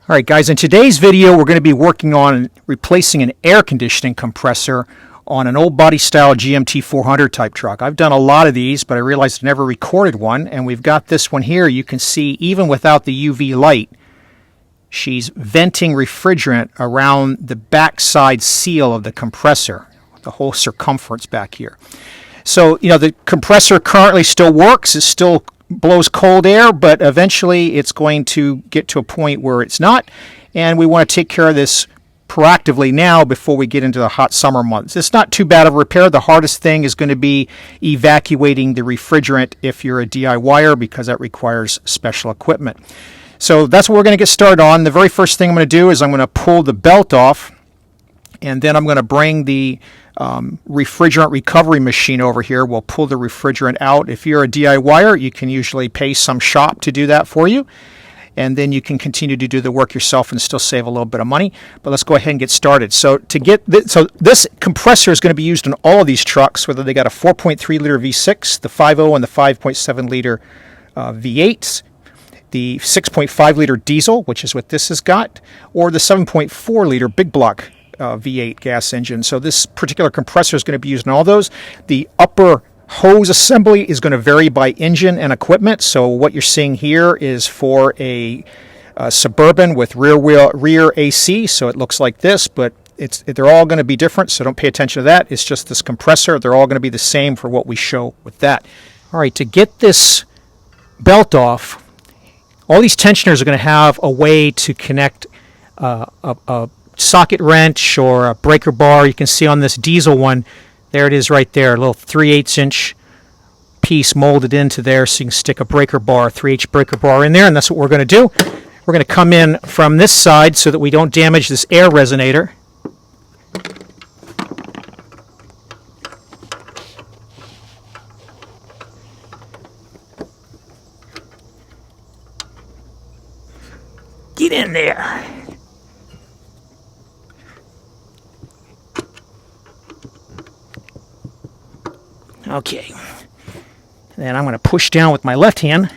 Alright guys, in today's video we're going to be working on replacing an air conditioning compressor on an old body style GMT 400 type truck. I've done a lot of these, but I realized I never recorded one, and we've got this one here. You can see even without the UV light, she's venting refrigerant around the backside seal of the compressor, the whole circumference back here. So, you know, the compressor currently still works, it still blows cold air, but eventually it's going to get to a point where it's not, and we want to take care of this proactively now before we get into the hot summer months. It's not too bad of a repair. The hardest thing is going to be evacuating the refrigerant if you're a DIYer, because that requires special equipment. So that's what we're going to get started on. The very first thing I'm going to do is I'm going to pull the belt off, and then I'm going to bring the refrigerant recovery machine over here. We'll pull the refrigerant out. If you're a DIYer, you can usually pay some shop to do that for you, and then you can continue to do the work yourself and still save a little bit of money. But let's go ahead and get started. So this compressor is going to be used in all of these trucks, whether they got a 4.3 liter V6, the 5.0, and the 5.7 liter V8s, the 6.5 liter diesel, which is what this has got, or the 7.4 liter big block V8 gas engine. So this particular compressor is going to be used in all those. The upper hose assembly is going to vary by engine and equipment. So what you're seeing here is for a Suburban with rear AC. So it looks like this, but they're all going to be different. So don't pay attention to that. It's just this compressor. They're all going to be the same for what we show with that. All right, to get this belt off, all these tensioners are going to have a way to connect a socket wrench or a breaker bar. You can see on this diesel one, there it is right there, a little 3/8 inch piece molded into there, so you can stick a breaker bar, 3/8 breaker bar in there, and that's what we're going to do. We're going to come in from this side so that we don't damage this air resonator. Get in there. Okay, then I'm going to push down with my left hand,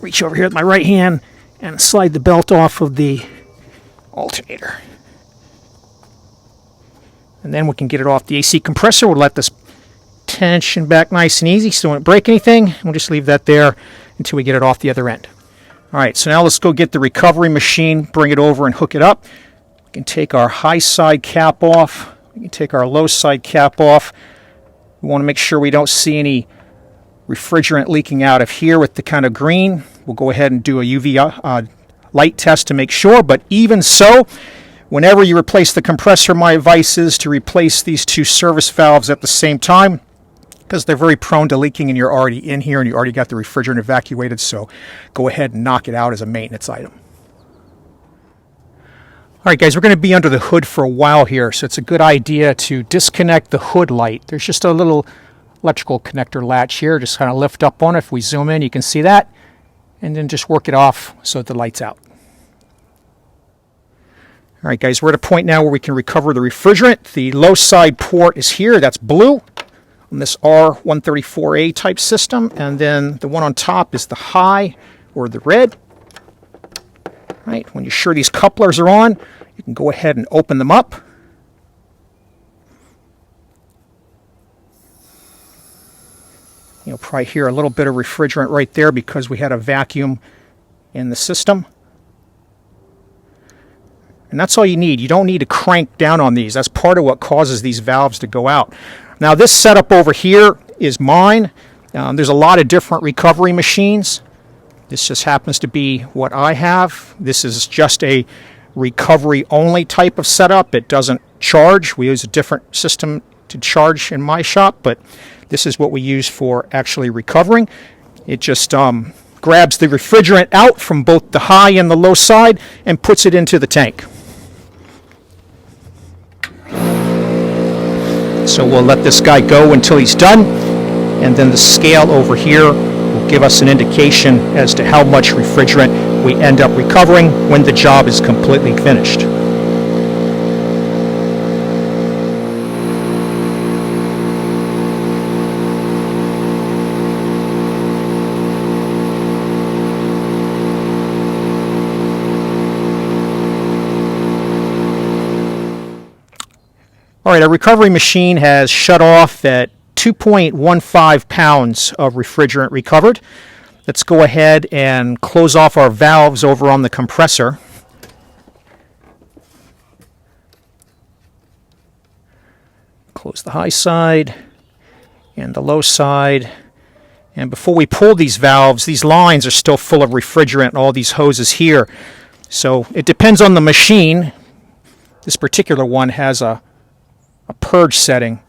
reach over here with my right hand, and slide the belt off of the alternator. And then we can get it off the AC compressor. We'll let this tension back nice and easy so it won't break anything. We'll just leave that there until we get it off the other end. Alright, so now let's go get the recovery machine, bring it over and hook it up. We can take our high side cap off. We can take our low side cap off. We want to make sure we don't see any refrigerant leaking out of here with the kind of green. We'll go ahead and do a UV light test to make sure, but even so, whenever you replace the compressor, my advice is to replace these two service valves at the same time, because they're very prone to leaking and you're already in here and you already got the refrigerant evacuated, so go ahead and knock it out as a maintenance item. Alright guys, we're going to be under the hood for a while here, so it's a good idea to disconnect the hood light. There's just a little electrical connector latch here, just kind of lift up on it. If we zoom in, you can see that, and then just work it off so that the light's out. Alright guys, we're at a point now where we can recover the refrigerant. The low side port is here, that's blue on this R134A type system, and then the one on top is the high, or the red. Right, when you're sure these couplers are on, you can go ahead and open them up. You'll probably hear a little bit of refrigerant right there because we had a vacuum in the system. And that's all you need. You don't need to crank down on these. That's part of what causes these valves to go out. Now this setup over here is mine. There's a lot of different recovery machines. This just happens to be what I have. This is just a recovery only type of setup. It doesn't charge. We use a different system to charge in my shop, but this is what we use for actually recovering. It just grabs the refrigerant out from both the high and the low side and puts it into the tank. So we'll let this guy go until he's done, and then the scale over here will give us an indication as to how much refrigerant we end up recovering when the job is completely finished. All right, our recovery machine has shut off at 2.15 pounds of refrigerant recovered. Let's go ahead and close off our valves over on the compressor. Close the high side and the low side. And before we pull these valves, these lines are still full of refrigerant and all these hoses here. So it depends on the machine. This particular one has a purge setting,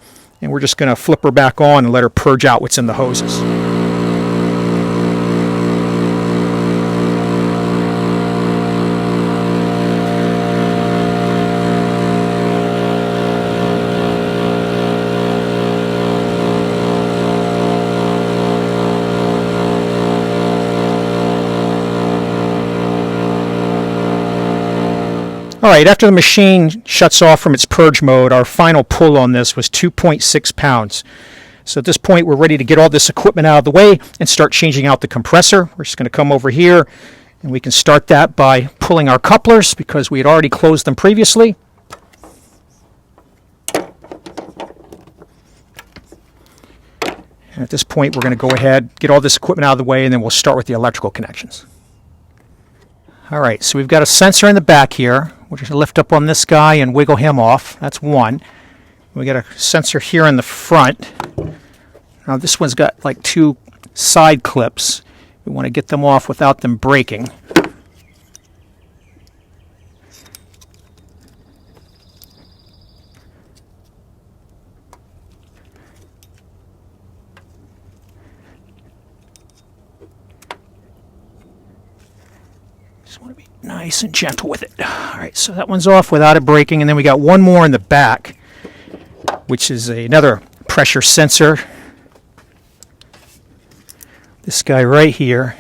and we're just going to flip her back on and let her purge out what's in the hoses. All right, after the machine shuts off from its purge mode, our final pull on this was 2.6 pounds. So at this point, we're ready to get all this equipment out of the way and start changing out the compressor. We're just going to come over here, and we can start that by pulling our couplers because we had already closed them previously. And at this point, we're going to go ahead, get all this equipment out of the way, and then we'll start with the electrical connections. All right, so we've got a sensor in the back here. We're just going to lift up on this guy and wiggle him off. That's one. We got a sensor here in the front. Now this one's got like two side clips. We want to get them off without them breaking. Just want to be nice and gentle with it. All right, so that one's off without it breaking, and then we got one more in the back, which is another pressure sensor. This guy right here.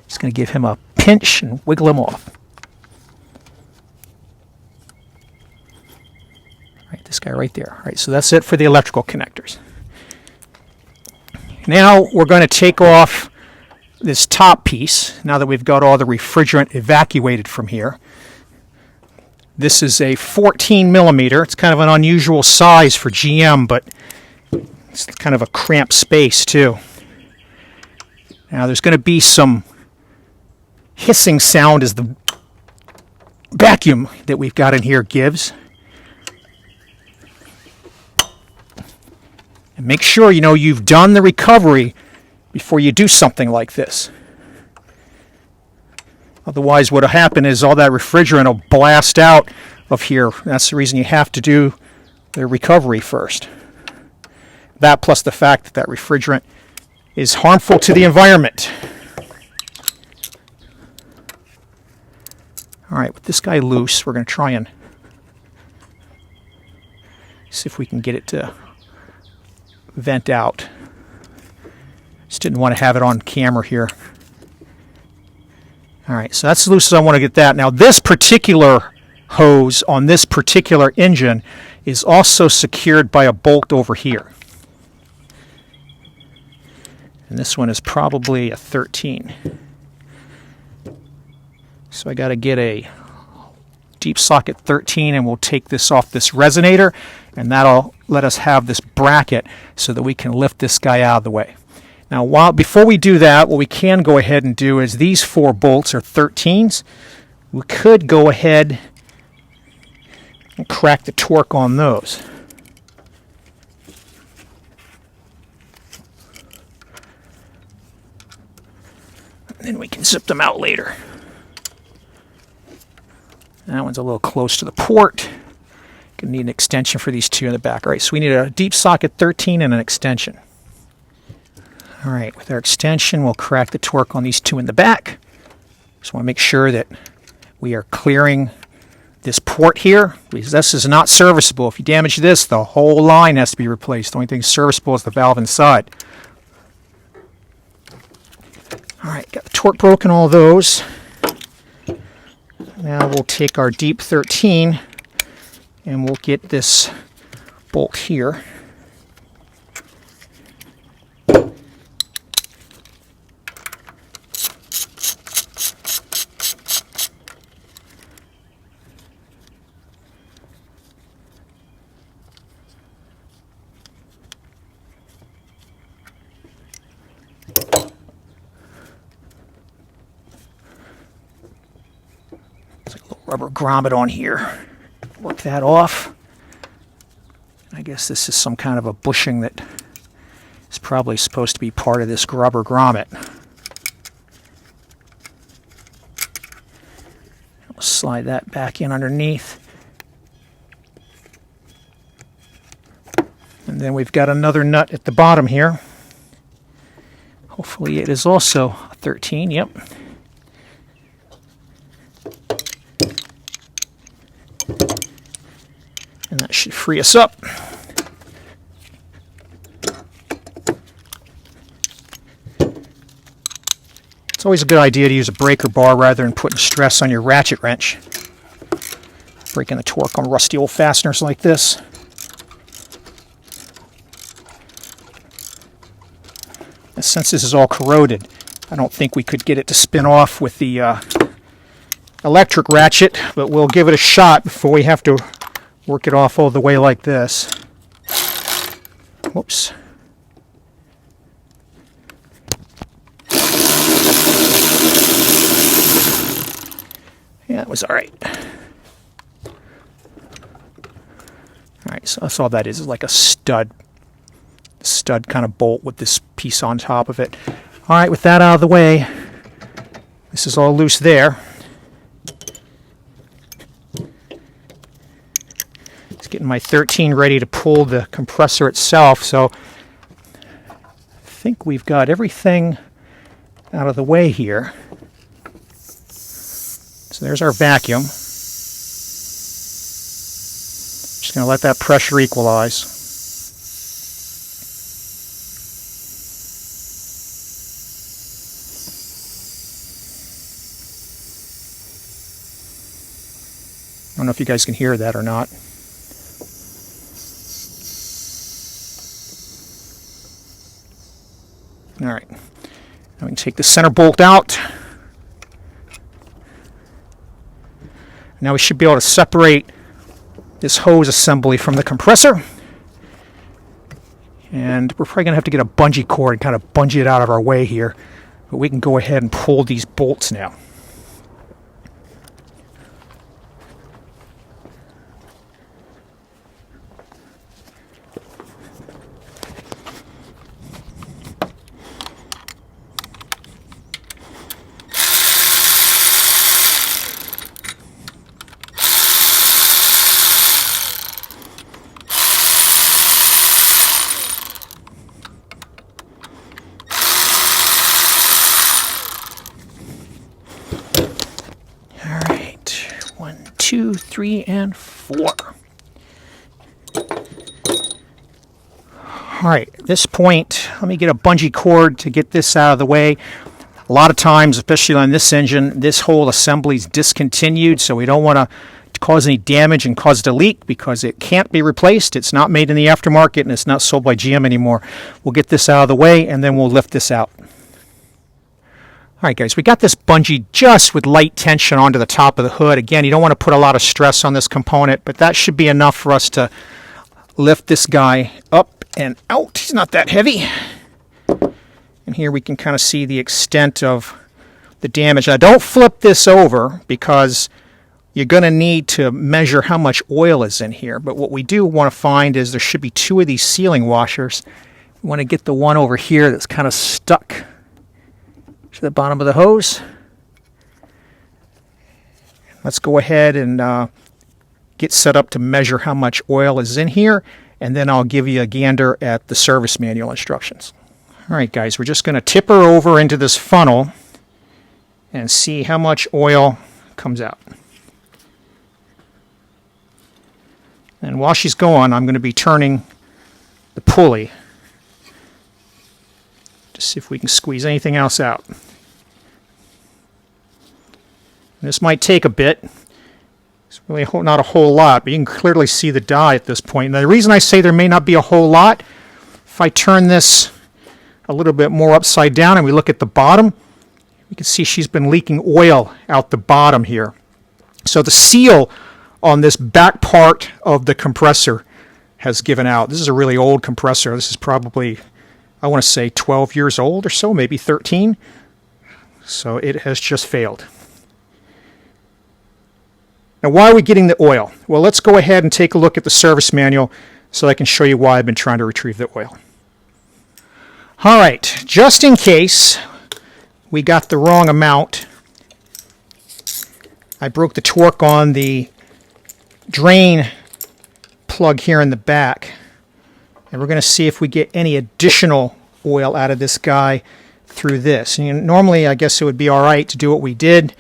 Just going to give him a pinch and wiggle him off. All right, this guy right there. All right, so that's it for the electrical connectors. Now we're going to take off this top piece, now that we've got all the refrigerant evacuated from here. This is a 14 millimeter. It's kind of an unusual size for GM, but it's kind of a cramped space too. Now there's going to be some hissing sound as the vacuum that we've got in here gives. And make sure you've done the recovery before you do something like this. Otherwise, what'll happen is all that refrigerant will blast out of here. That's the reason you have to do the recovery first. That plus the fact that that refrigerant is harmful to the environment. All right, with this guy loose, we're going to try and see if we can get it to vent out. Just didn't want to have it on camera here. All right, so that's as loose as I want to get that. Now this particular hose on this particular engine is also secured by a bolt over here. And this one is probably a 13. So I got to get a deep socket 13, and we'll take this off this resonator, and that'll let us have this bracket so that we can lift this guy out of the way. Now, before we do that, what we can go ahead and do is these four bolts are 13s. We could go ahead and crack the torque on those. And then we can zip them out later. That one's a little close to the port. Gonna need an extension for these two in the back. All right, so we need a deep socket 13 and an extension. All right, with our extension, we'll crack the torque on these two in the back. Just want to make sure that we are clearing this port here, because this is not serviceable. If you damage this, the whole line has to be replaced. The only thing serviceable is the valve inside. All right, got the torque broken, all those. Now we'll take our deep 13 and we'll get this bolt here. rubber grommet on here. Work that off. I guess this is some kind of a bushing that is probably supposed to be part of this rubber grommet. I'll slide that back in underneath. And then we've got another nut at the bottom here. Hopefully it is also a 13, yep. And that should free us up. It's always a good idea to use a breaker bar rather than putting stress on your ratchet wrench. Breaking the torque on rusty old fasteners like this. And since this is all corroded, I don't think we could get it to spin off with the electric ratchet, but we'll give it a shot before we have to work it off all the way like this. Whoops. Yeah, that was all right. All right, so that's all that is like a stud kind of bolt with this piece on top of it. All right, with that out of the way, this is all loose there. Just getting my 13 ready to pull the compressor itself. So I think we've got everything out of the way here. So there's our vacuum. Just going to let that pressure equalize. I don't know if you guys can hear that or not. All right, now we can take the center bolt out. Now we should be able to separate this hose assembly from the compressor. And we're probably going to have to get a bungee cord and kind of bungee it out of our way here. But we can go ahead and pull these bolts now. Two, three, and four. All right, at this point, let me get a bungee cord to get this out of the way. A lot of times, especially on this engine, this whole assembly is discontinued, so we don't want to cause any damage and cause it to leak because it can't be replaced. It's not made in the aftermarket and it's not sold by GM anymore. We'll get this out of the way and then we'll lift this out. All right, guys, we got this bungee just with light tension onto the top of the hood. Again, you don't want to put a lot of stress on this component, but that should be enough for us to lift this guy up and out. He's not that heavy. And here we can kind of see the extent of the damage. Now, don't flip this over because you're going to need to measure how much oil is in here. But what we do want to find is there should be two of these sealing washers. We want to get the one over here that's kind of stuck to the bottom of the hose. Let's go ahead and get set up to measure how much oil is in here, and then I'll give you a gander at the service manual instructions. All right, guys, we're just going to tip her over into this funnel and see how much oil comes out. And while she's going, I'm going to be turning the pulley to see if we can squeeze anything else out. This might take a bit. It's really not a whole lot, but you can clearly see the die at this point. And the reason I say there may not be a whole lot, if I turn this a little bit more upside down and we look at the bottom, you can see she's been leaking oil out the bottom here. So the seal on this back part of the compressor has given out. This is a really old compressor. This is probably, I want to say 12 years old or so, maybe 13. So it has just failed. Now, why are we getting the oil? Well, let's go ahead and take a look at the service manual so I can show you why I've been trying to retrieve the oil. All right, just in case we got the wrong amount, I broke the torque on the drain plug here in the back, and we're going to see if we get any additional oil out of this guy through this. And normally, I guess it would be all right to do what we did,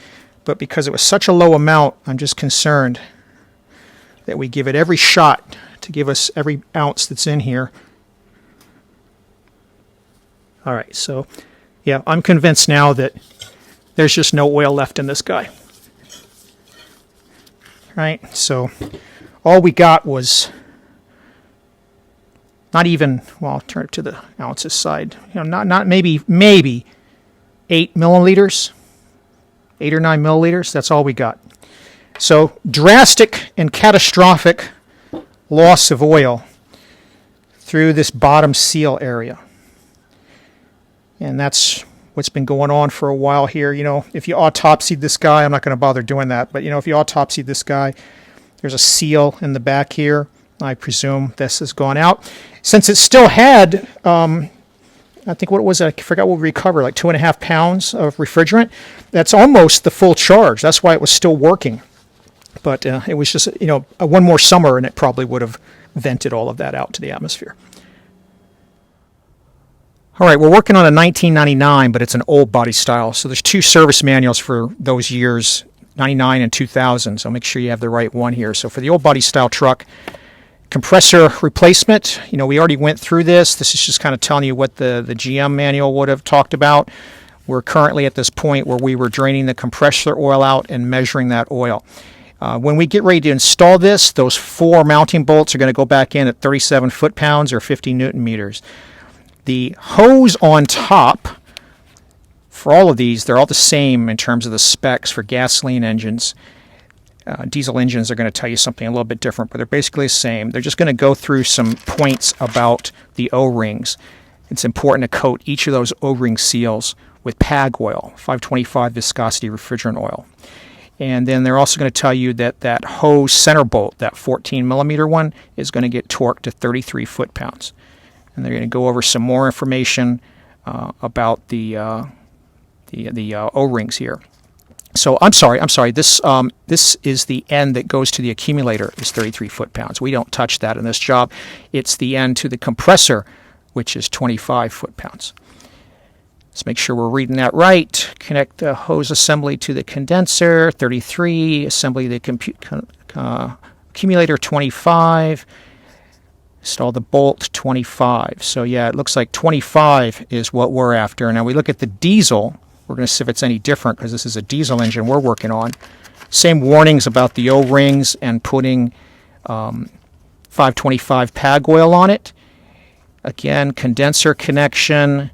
but because it was such a low amount, I'm just concerned that we give it every shot to give us every ounce that's in here. All right, so yeah, I'm convinced now that there's just no oil left in this guy. Right, so all we got was not even, well, I'll turn it to the ounces side. Not maybe 8 milliliters, 8 or 9 milliliters. That's all we got. So drastic and catastrophic loss of oil through this bottom seal area, and that's what's been going on for a while here. If you autopsied this guy, I'm not going to bother doing that, but if you autopsied this guy, there's a seal in the back here. I presume this has gone out. Since it still had, I think what was it? I forgot what we recovered, like 2.5 pounds of refrigerant. That's almost the full charge. That's why it was still working. But it was just, one more summer and it probably would have vented all of that out to the atmosphere. All right, we're working on a 1999, but it's an old body style. So there's 2 service manuals for those years, 99 and 2000. So make sure you have the right one here. So for the old body style truck, compressor replacement, we already went through this. This is just kind of telling you what the GM manual would have talked about. We're currently at this point where we were draining the compressor oil out and measuring that oil. When we get ready to install this, those 4 mounting bolts are going to go back in at 37 foot-pounds or 50 newton meters. The hose on top, for all of these, they're all the same in terms of the specs for gasoline engines. Diesel engines are going to tell you something a little bit different, but they're basically the same. They're just going to go through some points about the O-rings. It's important to coat each of those O-ring seals with PAG oil, 525 viscosity refrigerant oil. And then they're also going to tell you that that hose center bolt, that 14 millimeter one, is going to get torqued to 33 foot-pounds. And they're going to go over some more information about the O-rings here. So I'm sorry. This is the end that goes to the accumulator is 33 foot-pounds. We don't touch that in this job. It's the end to the compressor, which is 25 foot-pounds. Let's make sure we're reading that right. Connect the hose assembly to the condenser, 33. Assembly the accumulator, 25. Install the bolt, 25. So yeah, it looks like 25 is what we're after. Now we look at the diesel. We're going to see if it's any different because this is a diesel engine we're working on. Same warnings about the O-rings and putting 525 PAG oil on it. Again, condenser connection,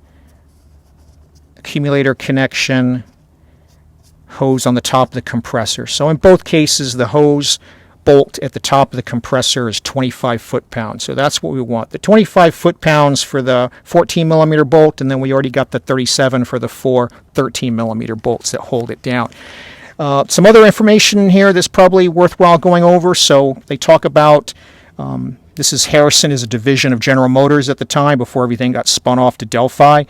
accumulator connection, hose on the top of the compressor. So in both cases, the hose bolt at the top of the compressor is 25 foot-pounds. So that's what we want. The 25 foot-pounds for the 14 millimeter bolt, and then we already got the 37 for the 4 13 millimeter bolts that hold it down. Some other information in here that's probably worthwhile going over. So they talk about, this is Harrison is a division of General Motors at the time before everything got spun off to Delphi.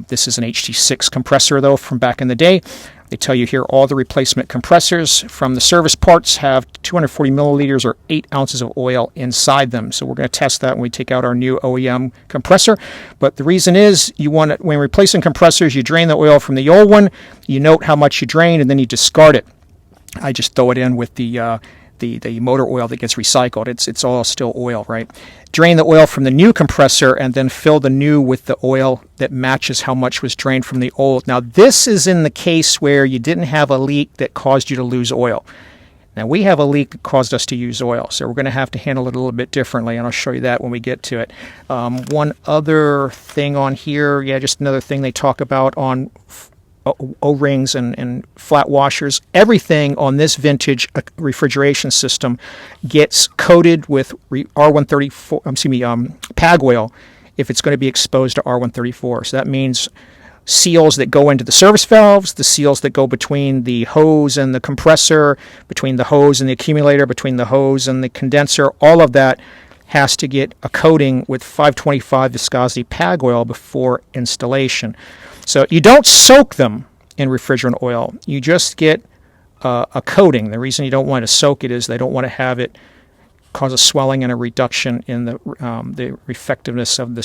This is an HT6 compressor, though, from back in the day. They tell you here all the replacement compressors from the service parts have 240 milliliters or 8 ounces of oil inside them. So we're going to test that when we take out our new OEM compressor. But the reason is you want it, when replacing compressors, you drain the oil from the old one, you note how much you drain, and then you discard it. I just throw it in with the motor oil that gets recycled. It's all still oil, right? Drain the oil from the new compressor and then fill the new with the oil that matches how much was drained from the old. Now this is in the case where you didn't have a leak that caused you to lose oil. Now we have a leak that caused us to use oil, so we're going to have to handle it a little bit differently, and I'll show you that when we get to it. One other thing on here, just another thing they talk about on O-rings and flat washers. Everything on this vintage refrigeration system gets coated with R134, PAG oil if it's going to be exposed to R134. So that means seals that go into the service valves, the seals that go between the hose and the compressor, between the hose and the accumulator, between the hose and the condenser. All of that has to get a coating with 525 viscosity PAG oil before installation. So you don't soak them in refrigerant oil. You just get a coating. The reason you don't want to soak it is they don't want to have it cause a swelling and a reduction in the effectiveness of the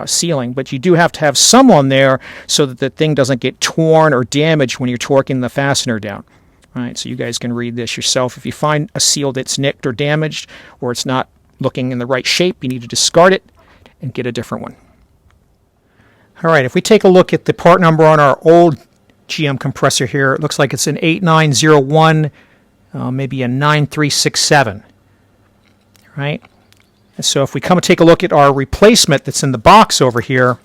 sealing. But you do have to have some on there so that the thing doesn't get torn or damaged when you're torquing the fastener down. All right, so you guys can read this yourself. If you find a seal that's nicked or damaged, or it's not looking in the right shape, you need to discard it and get a different one. All right, if we take a look at the part number on our old GM compressor here, it looks like it's an 8901, maybe a 9367. Right? And so if we come and take a look at our replacement that's in the box over here,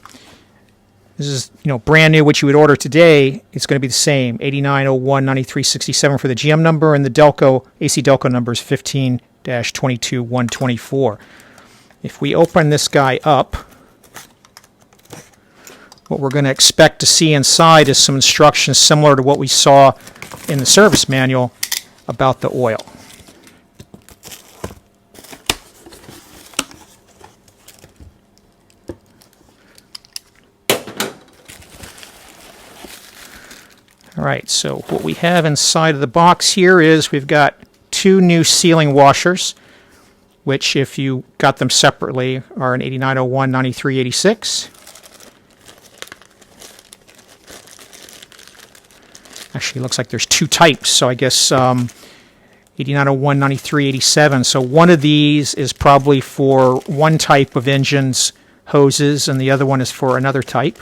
this is brand new, which you would order today. It's going to be the same, 8901 9367 for the GM number, and the Delco AC Delco number is 15-22124. If we open this guy up, what we're going to expect to see inside is some instructions similar to what we saw in the service manual about the oil. All right, so what we have inside of the box here is we've got two new sealing washers, which if you got them separately are an 8901 9386. Actually, it looks like there's two types, so I guess 8901 9387. So one of these is probably for one type of engines, hoses, and the other one is for another type.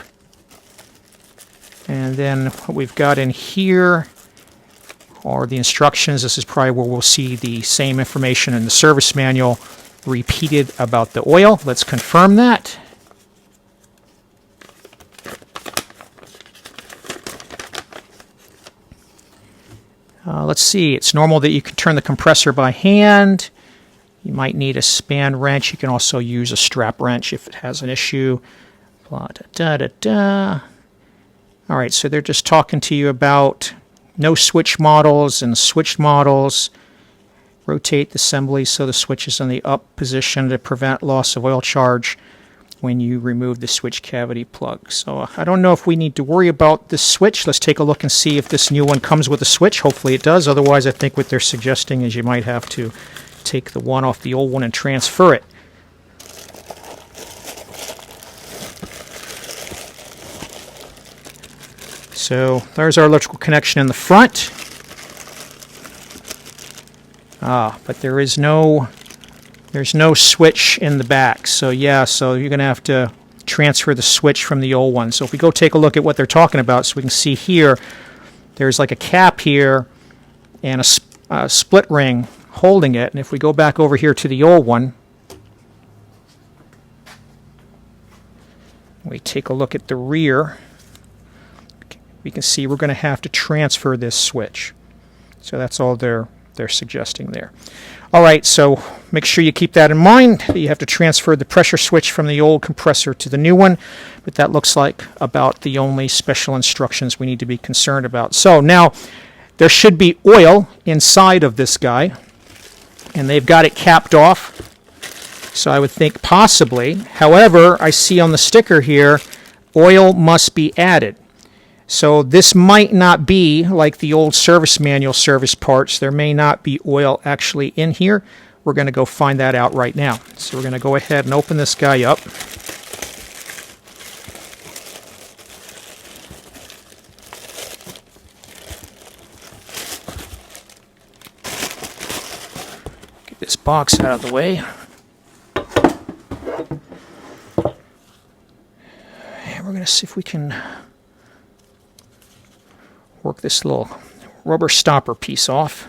And then what we've got in here are the instructions. This is probably where we'll see the same information in the service manual repeated about the oil. Let's confirm that. Let's see. It's normal that you can turn the compressor by hand. You might need a span wrench. You can also use a strap wrench if it has an issue. Blah, da, da, da, da. All right, so they're just talking to you about no switch models and switched models. Rotate the assembly so the switch is in the up position to prevent loss of oil charge when you remove the switch cavity plug. So I don't know if we need to worry about this switch. Let's take a look and see if this new one comes with a switch. Hopefully it does. Otherwise, I think what they're suggesting is you might have to take the one off the old one and transfer it. So there's our electrical connection in the front. But there's no switch in the back. So yeah, so you're going to have to transfer the switch from the old one. So if we go take a look at what they're talking about, so we can see here, there's like a cap here and a split ring holding it. And if we go back over here to the old one, we take a look at the rear, we can see we're going to have to transfer this switch. So that's all they're suggesting there. All right, so make sure you keep that in mind. You have to transfer the pressure switch from the old compressor to the new one, but that looks like about the only special instructions we need to be concerned about. So now there should be oil inside of this guy, and they've got it capped off. So I would think possibly. However, I see on the sticker here, oil must be added. So this might not be like the old service manual service parts. There may not be oil actually in here. We're going to go find that out right now. So we're going to go ahead and open this guy up. Get this box out of the way. And we're going to see if we can work this little rubber stopper piece off.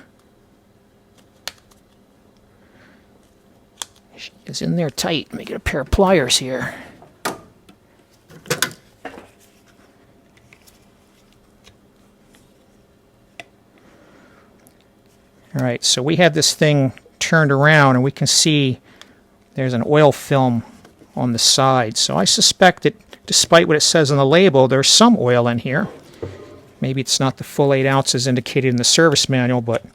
It's in there tight. Let me get a pair of pliers here. All right, so we have this thing turned around and we can see there's an oil film on the side. So I suspect that despite what it says on the label, there's some oil in here. Maybe it's not the full 8 ounces indicated in the service manual, but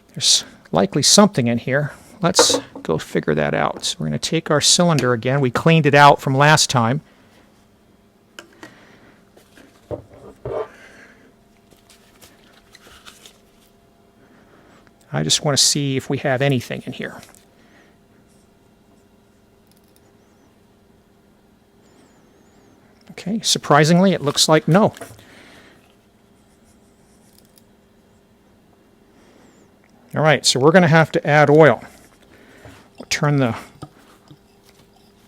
there's likely something in here. Let's go figure that out. So we're going to take our cylinder again. We cleaned it out from last time. I just want to see if we have anything in here. Okay, surprisingly, it looks like no. All right, so we're going to have to add oil. We'll turn the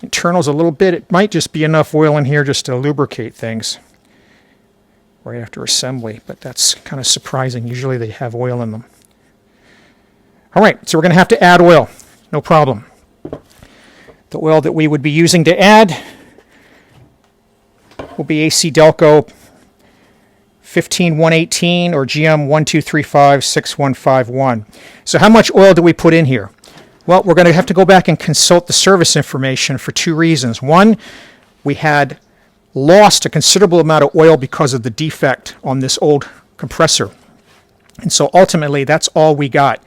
internals a little bit. It might just be enough oil in here just to lubricate things right after assembly, but that's kind of surprising. Usually they have oil in them. All right, so we're going to have to add oil. No problem. The oil that we would be using to add will be AC Delco 15118 or GM 12356151. So how much oil do we put in here? Well, we're going to have to go back and consult the service information for 2 reasons. One, we had lost a considerable amount of oil because of the defect on this old compressor. And so ultimately, that's all we got.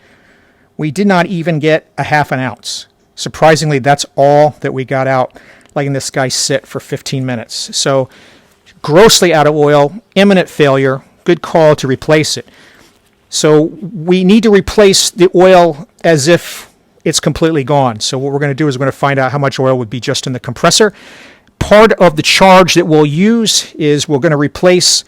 We did not even get a half an ounce. Surprisingly, that's all that we got out, letting this guy sit for 15 minutes. So grossly out of oil, imminent failure, good call to replace it. So we need to replace the oil as if it's completely gone. So what we're going to do is we're going to find out how much oil would be just in the compressor. Part of the charge that we'll use is we're going to replace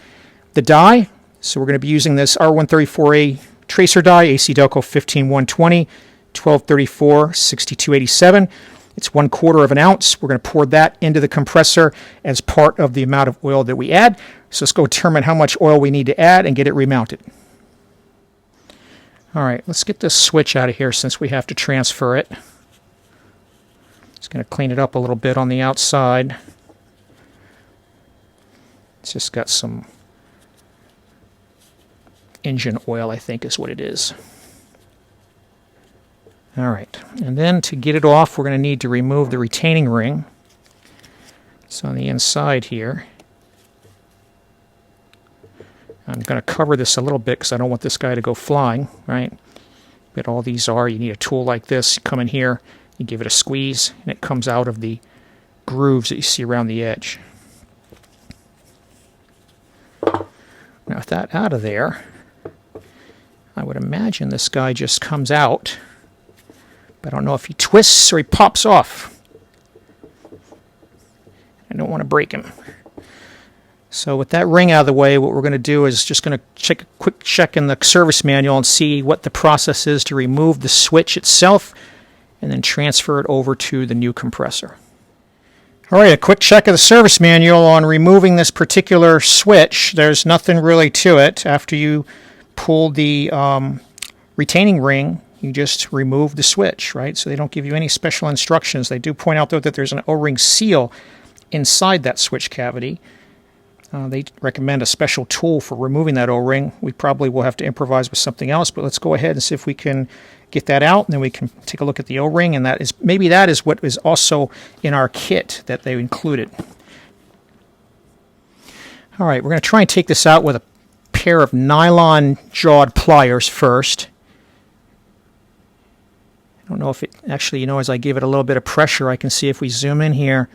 the die. So we're going to be using this R134A tracer die, AC Delco 15120, 1234, 6287. It's 1/4 of an ounce. We're going to pour that into the compressor as part of the amount of oil that we add. So let's go determine how much oil we need to add and get it remounted. All right, let's get this switch out of here since we have to transfer it. Just going to clean it up a little bit on the outside. It's just got some engine oil, I think is what it is. All right, and then to get it off, we're going to need to remove the retaining ring. It's on the inside here. I'm going to cover this a little bit because I don't want this guy to go flying, right? But all these are, you need a tool like this. You come in here, you give it a squeeze, and it comes out of the grooves that you see around the edge. Now with that out of there, I would imagine this guy just comes out. But I don't know if he twists or he pops off. I don't want to break him. So with that ring out of the way, what we're going to do is just going to check a quick check in the service manual and see what the process is to remove the switch itself and then transfer it over to the new compressor. All right, a quick check of the service manual on removing this particular switch. There's nothing really to it. After you pull the retaining ring, you just remove the switch, right? So they don't give you any special instructions. They do point out, though, that there's an O-ring seal inside that switch cavity. They recommend a special tool for removing that O-ring. We probably will have to improvise with something else, but let's go ahead and see if we can get that out, and then we can take a look at the O-ring, and maybe that is what is also in our kit that they included. All right, we're going to try and take this out with a pair of nylon-jawed pliers first. I don't know if it actually, as I give it a little bit of pressure, I can see if we zoom in here,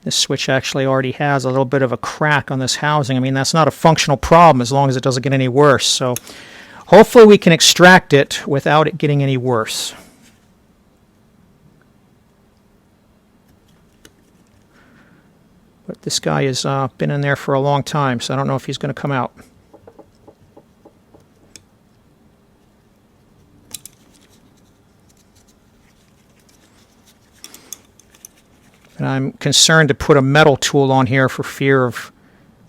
this switch actually already has a little bit of a crack on this housing. I mean, that's not a functional problem as long as it doesn't get any worse. So hopefully we can extract it without it getting any worse. But this guy has been in there for a long time, so I don't know if he's going to come out. And I'm concerned to put a metal tool on here for fear of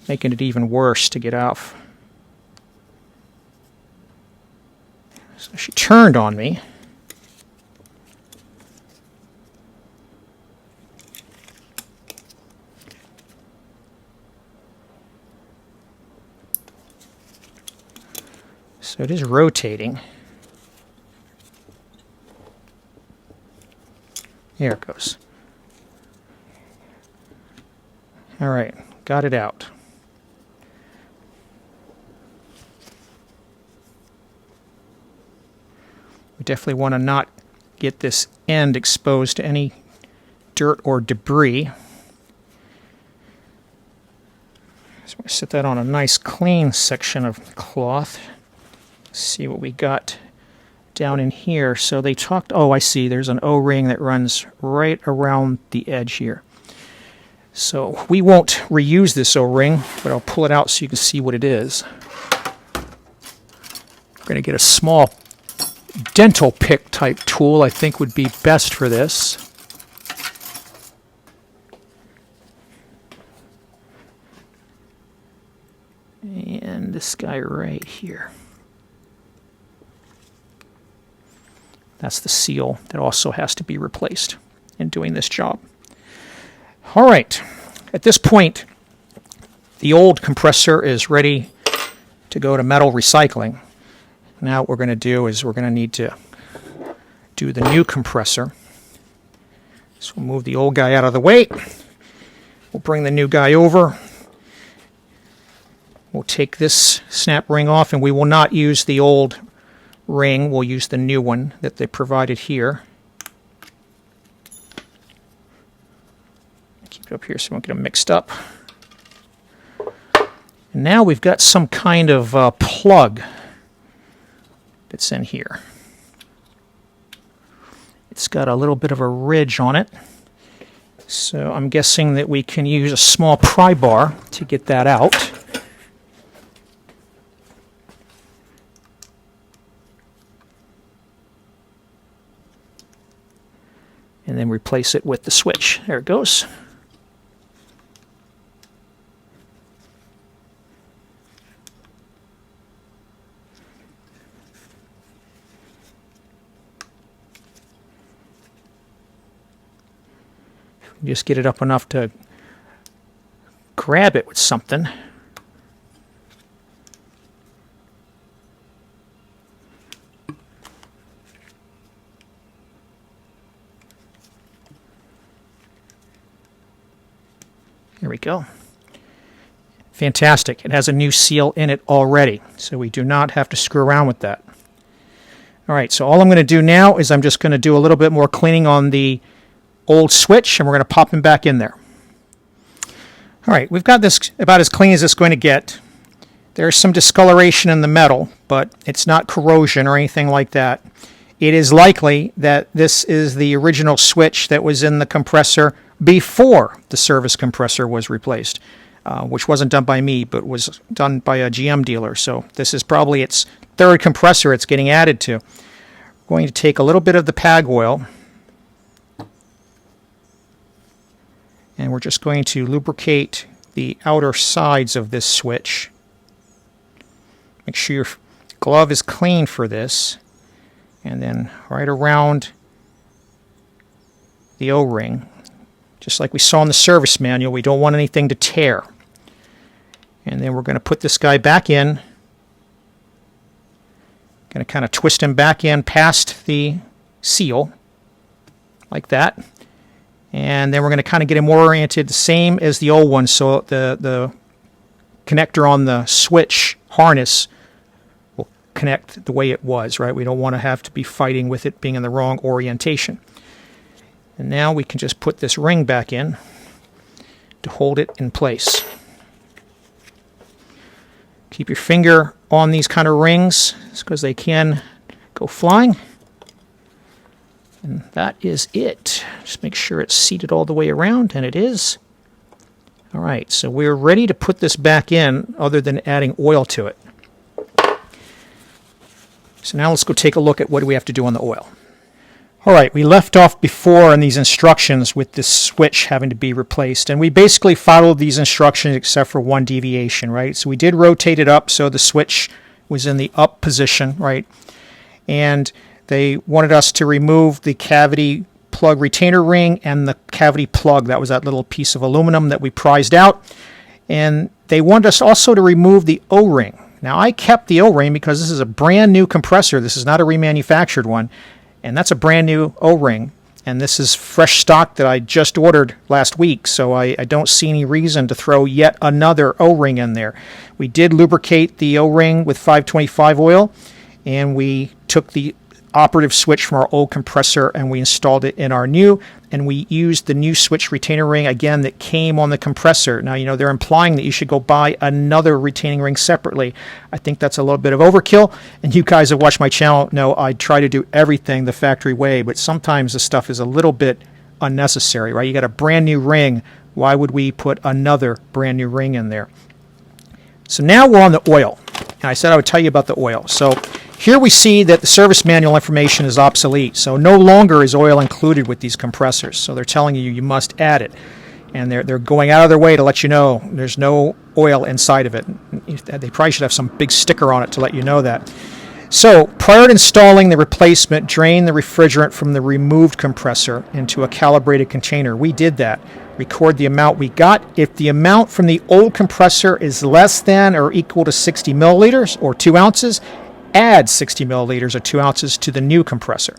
making it even worse to get off. So she turned on me. So it is rotating. There it goes. All right, got it out. We definitely want to not get this end exposed to any dirt or debris. So we set that on a nice clean section of cloth. See what we got down in here. So they talked, oh, I see, there's an O-ring that runs right around the edge here. So we won't reuse this O-ring, but I'll pull it out so you can see what it is. We're going to get a small dental pick type tool, I think would be best for this. And this guy right here. That's the seal that also has to be replaced in doing this job. All right, at this point, the old compressor is ready to go to metal recycling. Now what we're going to do is we're going to need to do the new compressor. So we'll move the old guy out of the way. We'll bring the new guy over. We'll take this snap ring off, and we will not use the old ring. We'll use the new one that they provided here. Keep it up here so we don't get them mixed up. And now we've got some kind of plug that's in here. It's got a little bit of a ridge on it, so I'm guessing that we can use a small pry bar to get that out. And then replace it with the switch. There it goes. Just get it up enough to grab it with something. There we go. Fantastic. It has a new seal in it already, so we do not have to screw around with that. All right, so all I'm going to do now is I'm just going to do a little bit more cleaning on the old switch, and we're going to pop him back in there. All right, we've got this about as clean as it's going to get. There's some discoloration in the metal, but it's not corrosion or anything like that. It is likely that this is the original switch that was in the compressor before the service compressor was replaced, which wasn't done by me, but was done by a GM dealer. So this is probably its third compressor it's getting added to. I'm going to take a little bit of the PAG oil, and we're just going to lubricate the outer sides of this switch. Make sure your glove is clean for this. And then right around the O-ring, just like we saw in the service manual, we don't want anything to tear. And then we're going to put this guy back in. Going to kind of twist him back in past the seal, like that. And then we're going to kind of get him oriented the same as the old one, so the connector on the switch harness will connect the way it was, right? We don't want to have to be fighting with it being in the wrong orientation. And now we can just put this ring back in to hold it in place. Keep your finger on these kind of rings because they can go flying. And that is it. Just make sure it's seated all the way around, and it is. All right, so we're ready to put this back in other than adding oil to it. So now let's go take a look at what do we have to do on the oil. All right, we left off before in these instructions with this switch having to be replaced, and we basically followed these instructions except for one deviation, right? So we did rotate it up so the switch was in the up position, right? And they wanted us to remove the cavity plug retainer ring and the cavity plug. That was that little piece of aluminum that we prized out. And they wanted us also to remove the O-ring. Now, I kept the O-ring because this is a brand new compressor. This is not a remanufactured one. And that's a brand new O-ring. And this is fresh stock that I just ordered last week, so I don't see any reason to throw yet another O-ring in there. We did lubricate the O-ring with 525 oil, and we took the operative switch from our old compressor and we installed it in our new, and we used the new switch retainer ring again that came on the compressor. Now, you know, they're implying that you should go buy another retaining ring separately. I think that's a little bit of overkill, and you guys have watched my channel know I try to do everything the factory way, but sometimes the stuff is a little bit unnecessary, right? You got a brand new ring, why would we put another brand new ring in there? So now we're on the oil, and I said I would tell you about the oil. So here we see that the service manual information is obsolete, so no longer is oil included with these compressors. So they're telling you must add it, and they're going out of their way to let you know there's no oil inside of it. They probably should have some big sticker on it to let you know that. So prior to installing the replacement, drain the refrigerant from the removed compressor into a calibrated container. We did that. Record the amount we got. If the amount from the old compressor is less than or equal to 60 milliliters or 2 ounces, add 60 milliliters or 2 ounces to the new compressor.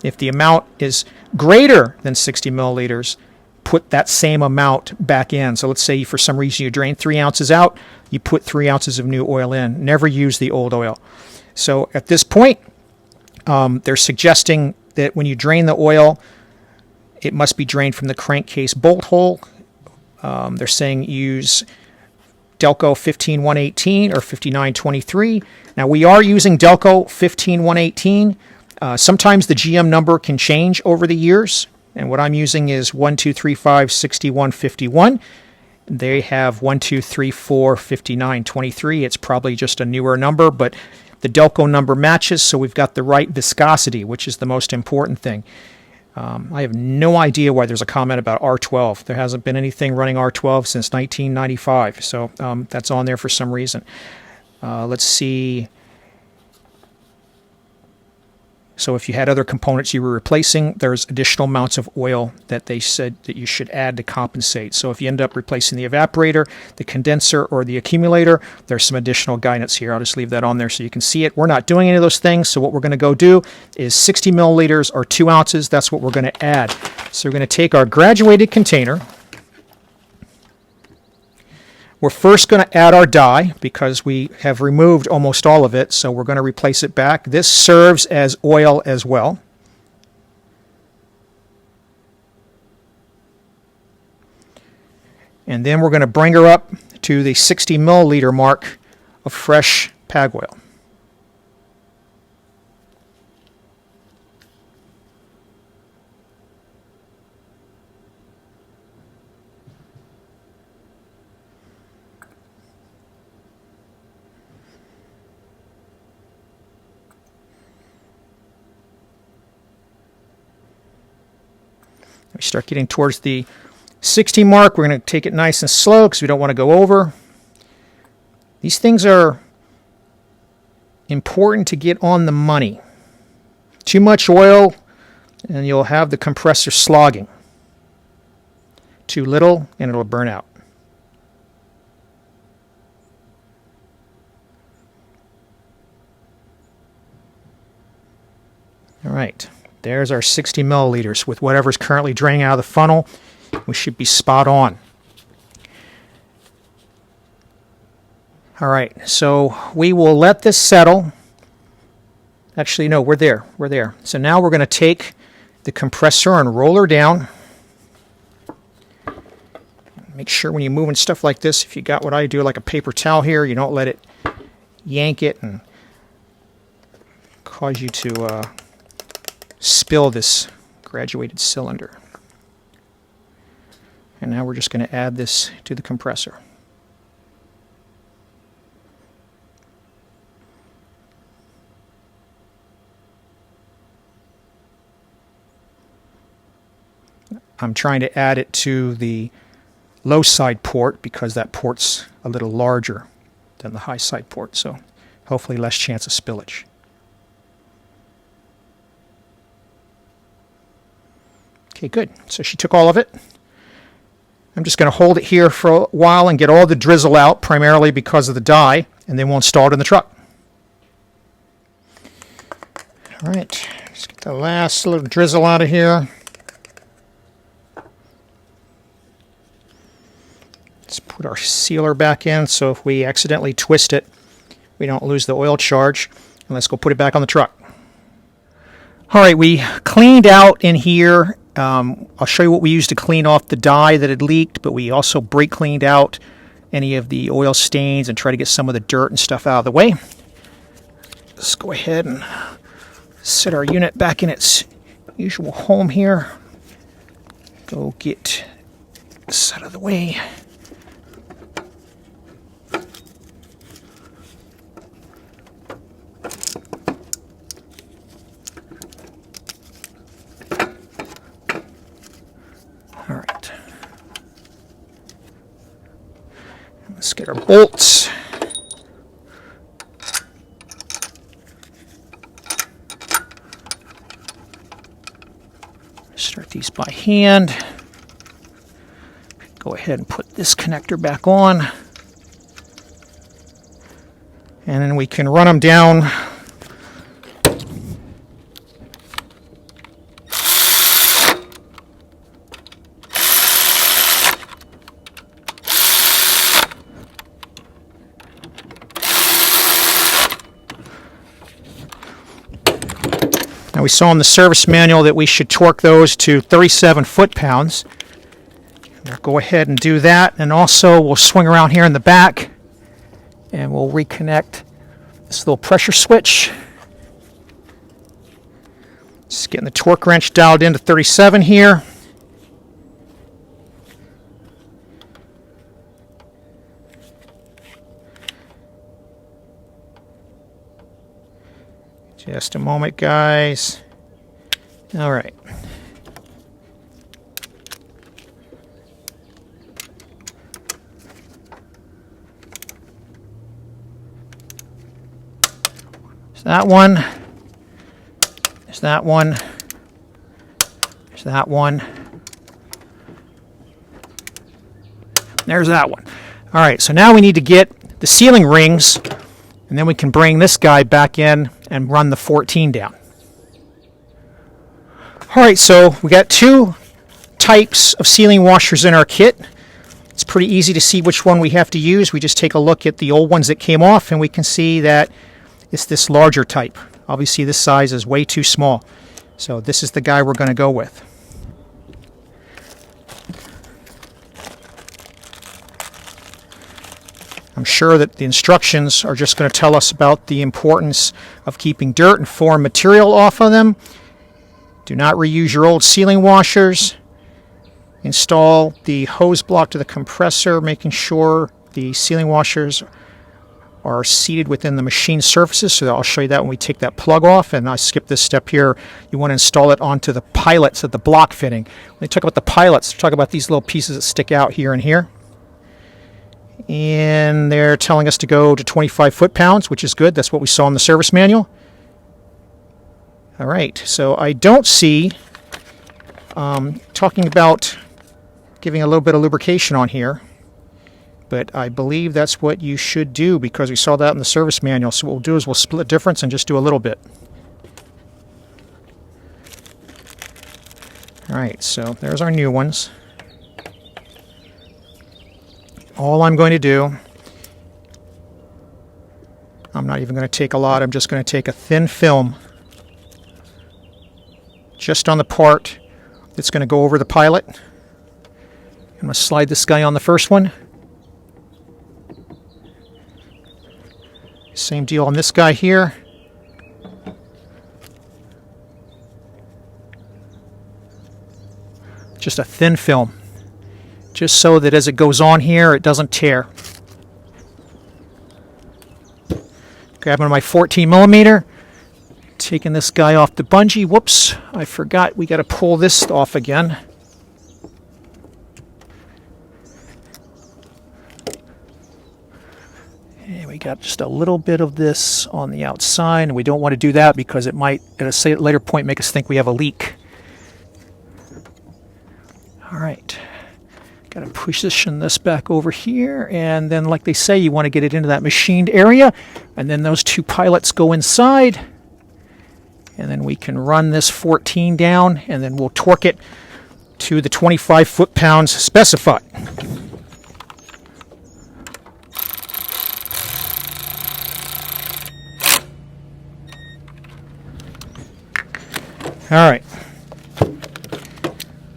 If the amount is greater than 60 milliliters, put that same amount back in. So let's say for some reason you drain 3 ounces out, you put 3 ounces of new oil in. Never use the old oil. So at this point, they're suggesting that when you drain the oil, it must be drained from the crankcase bolt hole. They're saying use Delco 15118 or 5923. Now we are using Delco 15118. Sometimes the GM number can change over the years, and what I'm using is 12356151. They have 12345923. It's probably just a newer number, but the Delco number matches, so we've got the right viscosity, which is the most important thing. I have no idea why there's a comment about R12. There hasn't been anything running R12 since 1995, so that's on there for some reason. Let's see. So if you had other components you were replacing, there's additional amounts of oil that they said that you should add to compensate. So if you end up replacing the evaporator, the condenser, or the accumulator, there's some additional guidance here. I'll just leave that on there so you can see it. We're not doing any of those things, so what we're going to go do is 60 milliliters or 2 ounces. That's what we're going to add. So we're going to take our graduated container. We're first going to add our dye because we have removed almost all of it, so we're going to replace it back. This serves as oil as well. And then we're going to bring her up to the 60 milliliter mark of fresh PAG oil. We start getting towards the 60 mark. We're going to take it nice and slow because we don't want to go over. These things are important to get on the money. Too much oil and you'll have the compressor slogging. Too little and it'll burn out. All right. There's our 60 milliliters with whatever's currently draining out of the funnel. We should be spot on. All right, so we will let this settle. Actually, no, we're there. We're there. So now we're going to take the compressor and roll her down. Make sure when you're moving stuff like this, if you got what I do, like a paper towel here, you don't let it yank it and cause you to spill this graduated cylinder. And now we're just going to add this to the compressor. I'm trying to add it to the low side port because that port's a little larger than the high side port, so hopefully less chance of spillage. Okay, good. So she took all of it. I'm just going to hold it here for a while and get all the drizzle out, primarily because of the dye, and then we'll install it in the truck. All right, let's get the last little drizzle out of here. Let's put our sealer back in so if we accidentally twist it, we don't lose the oil charge. And let's go put it back on the truck. All right, we cleaned out in here. I'll show you what we used to clean off the dye that had leaked, but we also brake cleaned out any of the oil stains and try to get some of the dirt and stuff out of the way. Let's go ahead and set our unit back in its usual home here. Go get this out of the way. All right. Let's get our bolts. Start these by hand. Go ahead and put this connector back on. And then we can run them down. Now we saw in the service manual that we should torque those to 37 foot-pounds. We'll go ahead and do that, and also we'll swing around here in the back and we'll reconnect this little pressure switch. Just getting the torque wrench dialed into 37 here. Just a moment, guys. All right. There's that one. There's that one. There's that one. There's that one. All right, so now we need to get the sealing rings, and then we can bring this guy back in and run the 14 down. All right, so we got two types of sealing washers in our kit. It's pretty easy to see which one we have to use. We just take a look at the old ones that came off, and we can see that it's this larger type. Obviously, this size is way too small. So this is the guy we're going to go with. I'm sure that the instructions are just going to tell us about the importance of keeping dirt and foreign material off of them. Do not reuse your old sealing washers. Install the hose block to the compressor, making sure the sealing washers are seated within the machine surfaces. So I'll show you that when we take that plug off. And I skipped this step here. You want to install it onto the pilots of the block fitting. When they talk about the pilots, they talk about these little pieces that stick out here and here. And they're telling us to go to 25 foot-pounds, which is good. That's what we saw in the service manual. All right, so I don't see talking about giving a little bit of lubrication on here, but I believe that's what you should do because we saw that in the service manual. So what we'll do is we'll split the difference and just do a little bit. All right, so there's our new ones. All I'm going to do, I'm not even going to take a lot, I'm just going to take a thin film just on the part that's going to go over the pilot. I'm going to slide this guy on the first one. Same deal on this guy here. Just a thin film, just so that as it goes on here, it doesn't tear. Grabbing my 14 millimeter, taking this guy off the bungee. Whoops, I forgot we got to pull this off again. And we got just a little bit of this on the outside, and we don't want to do that because it might, at a later point, make us think we have a leak. All right, got to position this back over here, and then like they say, you want to get it into that machined area, and then those two pilots go inside, and then we can run this 14 down, and then we'll torque it to the 25 foot-pounds specified. All right.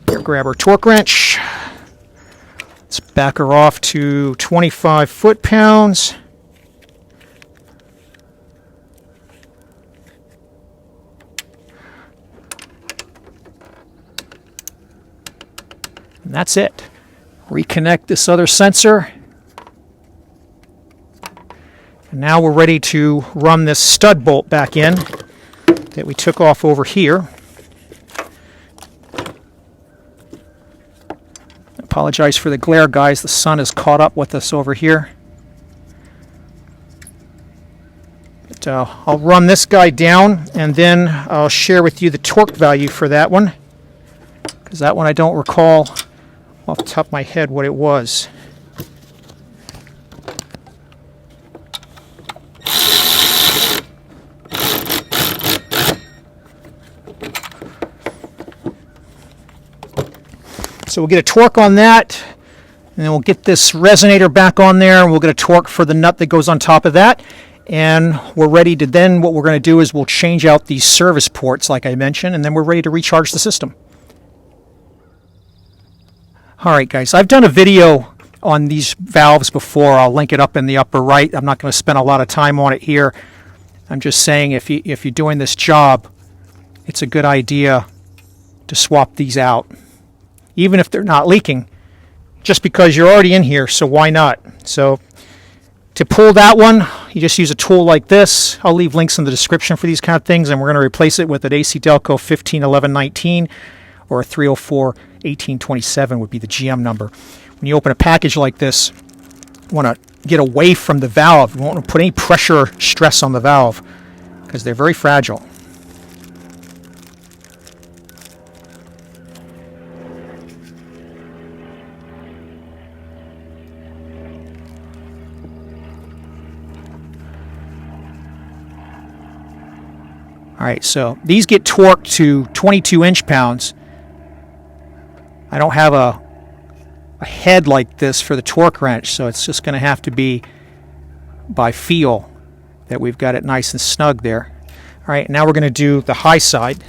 Here, grab our torque wrench. Let's back her off to 25 foot-pounds. And that's it. Reconnect this other sensor. And now we're ready to run this stud bolt back in that we took off over here. Apologize for the glare, guys. The sun has caught up with us over here. But I'll run this guy down, and then I'll share with you the torque value for that one, because that one I don't recall off the top of my head what it was. So we'll get a torque on that, and then we'll get this resonator back on there, and we'll get a torque for the nut that goes on top of that. And we're ready to then, what we're going to do is we'll change out these service ports like I mentioned, and then we're ready to recharge the system. Alright guys, I've done a video on these valves before. I'll link it up in the upper right. I'm not going to spend a lot of time on it here. I'm just saying if you're doing this job, it's a good idea to swap these out, even if they're not leaking, just because you're already in here, so why not? So to pull that one, you just use a tool like this. I'll leave links in the description for these kind of things, and we're going to replace it with an AC Delco 151119 or a 304 1827 would be the GM number. When you open a package like this, you want to get away from the valve. You don't want to put any pressure or stress on the valve because they're very fragile. Alright, so these get torqued to 22 inch-pounds. I don't have a head like this for the torque wrench, so it's just going to have to be by feel that we've got it nice and snug there. Alright, now we're going to do the high side.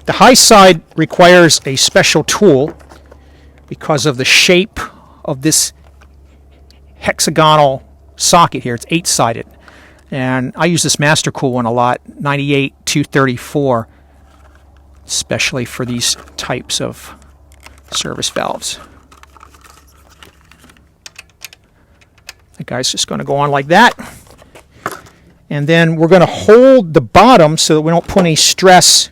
The high side requires a special tool because of the shape of this hexagonal socket here. It's 8-sided. And I use this Master Cool one a lot, 98-234, especially for these types of service valves. That guy's just going to go on like that. And then we're going to hold the bottom so that we don't put any stress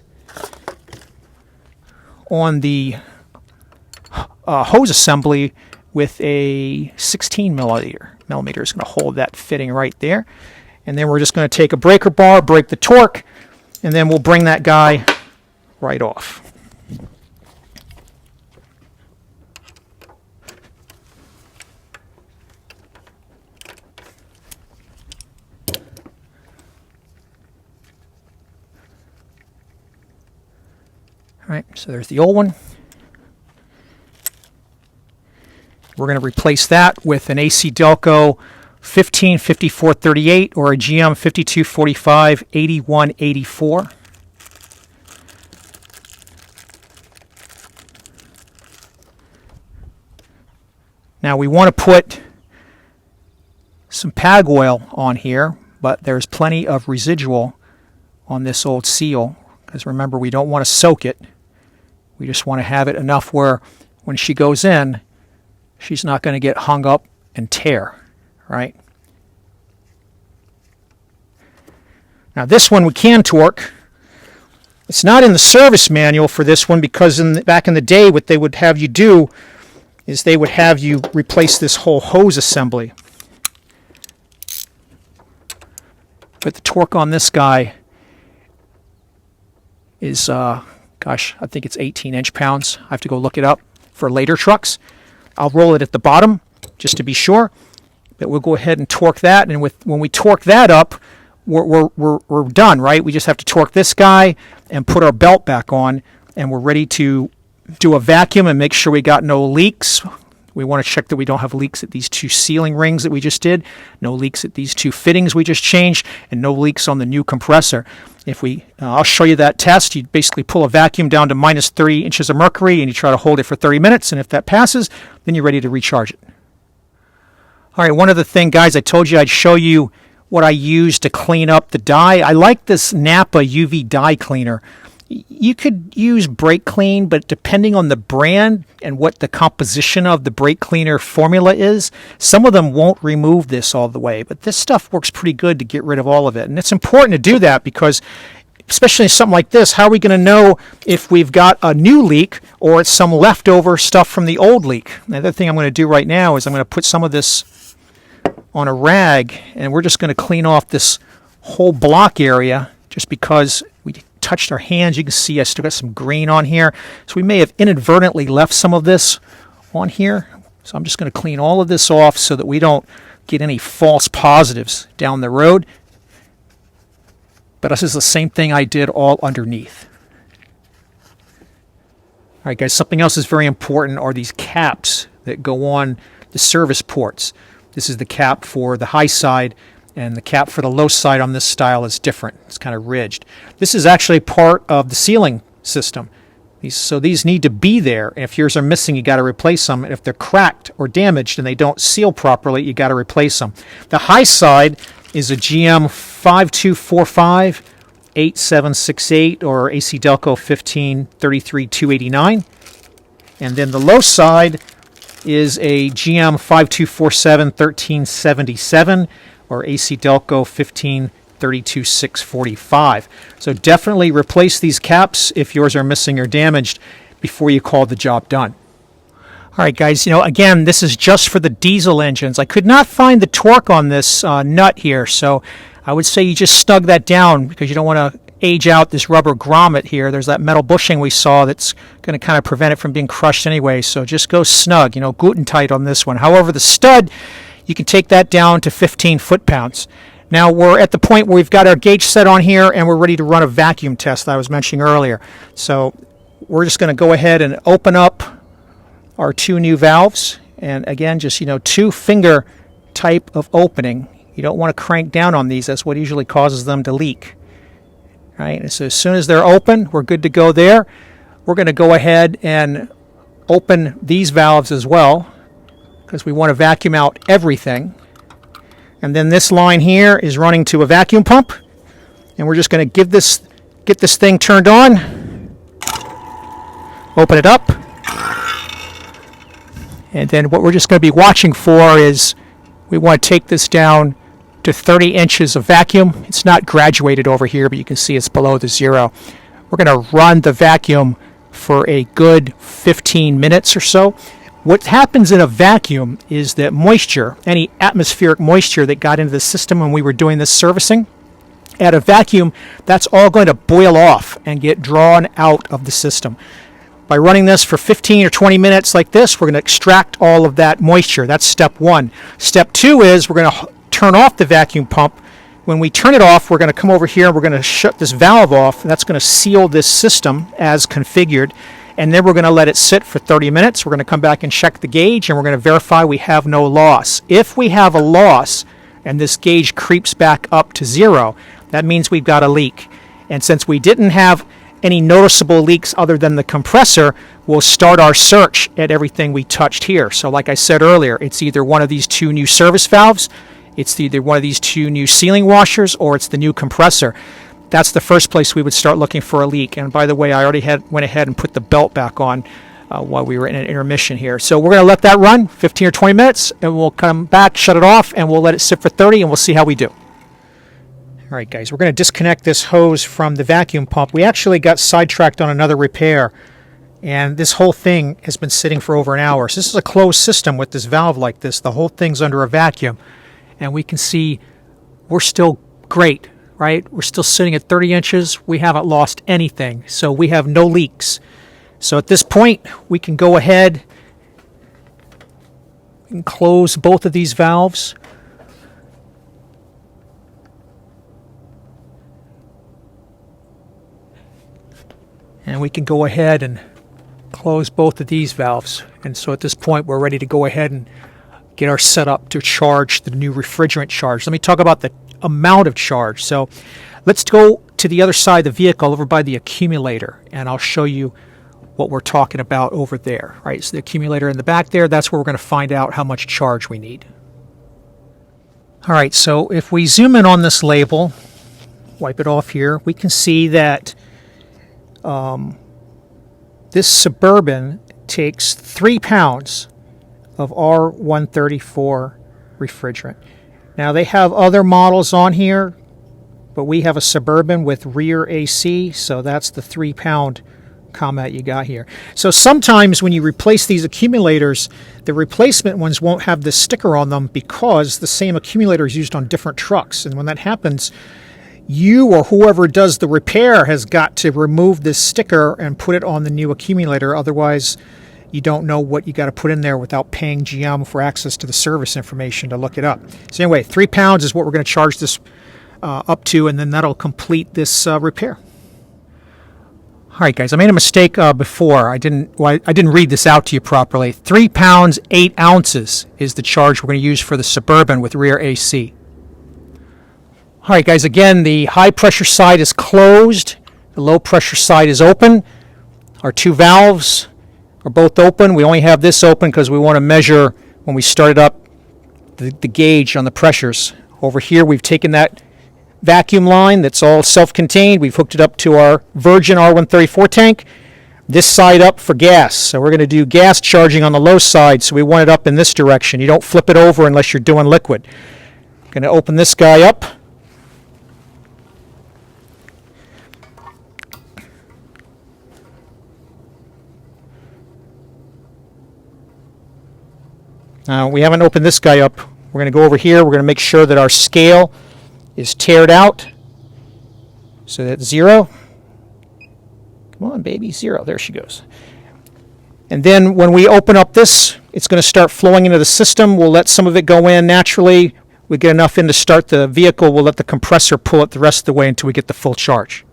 on the hose assembly with a 16 millimeter. It's going to hold that fitting right there. And then we're just going to take a breaker bar, break the torque, and then we'll bring that guy right off. Alright, so there's the old one. We're going to replace that with an AC Delco 155438 or a GM 5245 8184. Now we want to put some PAG oil on here, but there's plenty of residual on this old seal, because remember, we don't want to soak it. We just want to have it enough where when she goes in, she's not going to get hung up and tear. Right? Now this one we can torque. It's not in the service manual for this one because back in the day what they would have you do is they would have you replace this whole hose assembly. But the torque on this guy is, gosh, I think it's 18 inch-pounds. I have to go look it up for later trucks. I'll roll it at the bottom just to be sure. But we'll go ahead and torque that, and when we torque that up, we're done, right? We just have to torque this guy and put our belt back on, and we're ready to do a vacuum and make sure we got no leaks We want to check that we don't have leaks at these two sealing rings that we just did, no leaks at these two fittings we just changed, and no leaks on the new compressor. If we, I'll show you that test. You basically pull a vacuum down to minus 30 inches of mercury and you try to hold it for 30 minutes, and if that passes, then you're ready to recharge it. All right, one other thing, guys, I told you I'd show you what I use to clean up the dye. I like this Napa UV dye cleaner. You could use brake clean, but depending on the brand and what the composition of the brake cleaner formula is, some of them won't remove this all the way, but this stuff works pretty good to get rid of all of it. And it's important to do that because, especially in something like this, how are we going to know if we've got a new leak or it's some leftover stuff from the old leak? The other thing I'm going to do right now is I'm going to put some of this on a rag, and we're just going to clean off this whole block area just because we touched our hands. You can see I still got some green on here, so we may have inadvertently left some of this on here. So I'm just going to clean all of this off so that we don't get any false positives down the road. But this is the same thing I did all underneath. All right, guys, something else is very important are these caps that go on the service ports. This is the cap for the high side, and the cap for the low side on this style is different. It's kind of ridged. This is actually part of the sealing system. So these need to be there. And if yours are missing, you got to replace them. And if they're cracked or damaged and they don't seal properly, you got to replace them. The high side is a GM 5245 8768 or AC Delco 1533 289. And then the low side is a GM 5247 1377 or AC Delco 1532 645. So definitely replace these caps if yours are missing or damaged before you call the job done. All right, guys, again, this is just for the diesel engines. I could not find the torque on this nut here, so I would say you just snug that down because you don't want to age out this rubber grommet here. There's that metal bushing we saw that's going to kind of prevent it from being crushed anyway, so just go snug, gluten tight on this one. However, the stud, you can take that down to 15 foot-pounds. Now we're at the point where we've got our gauge set on here and we're ready to run a vacuum test that I was mentioning earlier. So we're just going to go ahead and open up our two new valves. And again, just, two finger type of opening. You don't want to crank down on these. That's what usually causes them to leak. All right, and so as soon as they're open, we're good to go there. We're going to go ahead and open these valves as well, because we want to vacuum out everything. And then this line here is running to a vacuum pump, and we're just going to get this thing turned on, open it up, and then what we're just going to be watching for is we want to take this down to 30 inches of vacuum. It's not graduated over here, but you can see it's below the zero. We're going to run the vacuum for a good 15 minutes or so. What happens in a vacuum is that moisture, any atmospheric moisture that got into the system when we were doing this servicing, at a vacuum, that's all going to boil off and get drawn out of the system. By running this for 15 or 20 minutes like this, we're going to extract all of that moisture. That's step one. Step two is we're going to turn off the vacuum pump. When we turn it off, we're going to come over here and we're going to shut this valve off. That's going to seal this system as configured. And then we're going to let it sit for 30 minutes. We're going to come back and check the gauge, and we're going to verify we have no loss. If we have a loss and this gauge creeps back up to zero, that means we've got a leak. And since we didn't have any noticeable leaks other than the compressor, we'll start our search at everything we touched here. So like I said earlier, it's either one of these two new service valves, it's either one of these two new sealing washers, or it's the new compressor. That's the first place we would start looking for a leak. And by the way, I already went ahead and put the belt back on while we were in an intermission here. So we're going to let that run 15 or 20 minutes, and we'll come back, shut it off, and we'll let it sit for 30, and we'll see how we do. All right, guys, we're going to disconnect this hose from the vacuum pump. We actually got sidetracked on another repair, and this whole thing has been sitting for over an hour. So this is a closed system with this valve like this. The whole thing's under a vacuum, and we can see we're still great. Right? We're still sitting at 30 inches. We haven't lost anything, so we have no leaks. So at this point, we can go ahead and close both of these valves. And we can go ahead and close both of these valves. And so at this point, we're ready to go ahead and get our setup to charge the new refrigerant charge. Let me talk about the amount of charge. So let's go to the other side of the vehicle over by the accumulator, and I'll show you what we're talking about over there. Right, so the accumulator in the back there, that's where we're going to find out how much charge we need. All right, so if we zoom in on this label, wipe it off here, we can see that this Suburban takes 3 pounds of R134 refrigerant. Now they have other models on here, but we have a Suburban with rear AC, so that's the 3 pound comment you got here. So sometimes when you replace these accumulators, the replacement ones won't have this sticker on them because the same accumulator is used on different trucks. And when that happens, you or whoever does the repair has got to remove this sticker and put it on the new accumulator. Otherwise, you don't know what you got to put in there without paying GM for access to the service information to look it up. So anyway, 3 pounds is what we're going to charge this up to, and then that'll complete this repair. All right, guys, I made a mistake before. I didn't read this out to you properly. 3 pounds, 8 ounces is the charge we're going to use for the Suburban with rear AC. All right, guys, again, the high pressure side is closed. The low pressure side is open. Our 2 valves are both open. We only have this open because we want to measure when we started up the gauge on the pressures. Over here, we've taken that vacuum line that's all self-contained. We've hooked it up to our Virgin R134 tank. This side up for gas. So we're going to do gas charging on the low side, so we want it up in this direction. You don't flip it over unless you're doing liquid. Going to open this guy up. Now, we haven't opened this guy up. We're going to go over here. We're going to make sure that our scale is tared out. So that's 0. Come on, baby, 0. There she goes. And then when we open up this, it's going to start flowing into the system. We'll let some of it go in naturally. We get enough in to start the vehicle. We'll let the compressor pull it the rest of the way until we get the full charge.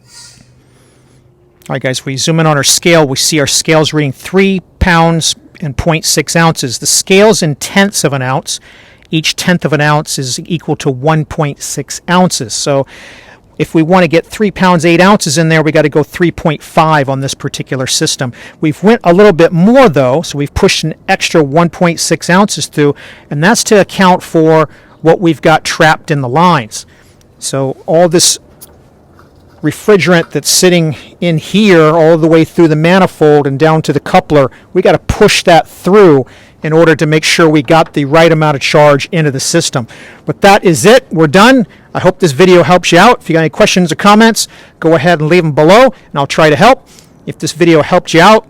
All right, guys, we zoom in on our scale. We see our scale's reading 3 pounds and 0.6 ounces. The scale's in tenths of an ounce. Each tenth of an ounce is equal to 1.6 ounces. So if we want to get 3 pounds, 8 ounces in there, we got to go 3.5 on this particular system. We've went a little bit more, though, so we've pushed an extra 1.6 ounces through, and that's to account for what we've got trapped in the lines. So all this refrigerant that's sitting in here all the way through the manifold and down to the coupler, we got to push that through in order to make sure we got the right amount of charge into the system. But that is it. We're done. I hope this video helps you out. If you got any questions or comments, go ahead and leave them below, and I'll try to help. If this video helped you out,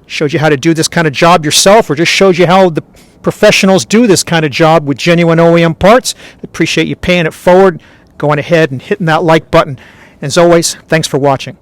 showed you how to do this kind of job yourself, or just showed you how the professionals do this kind of job with genuine OEM parts, I appreciate you paying it forward, going ahead and hitting that like button. As always, thanks for watching.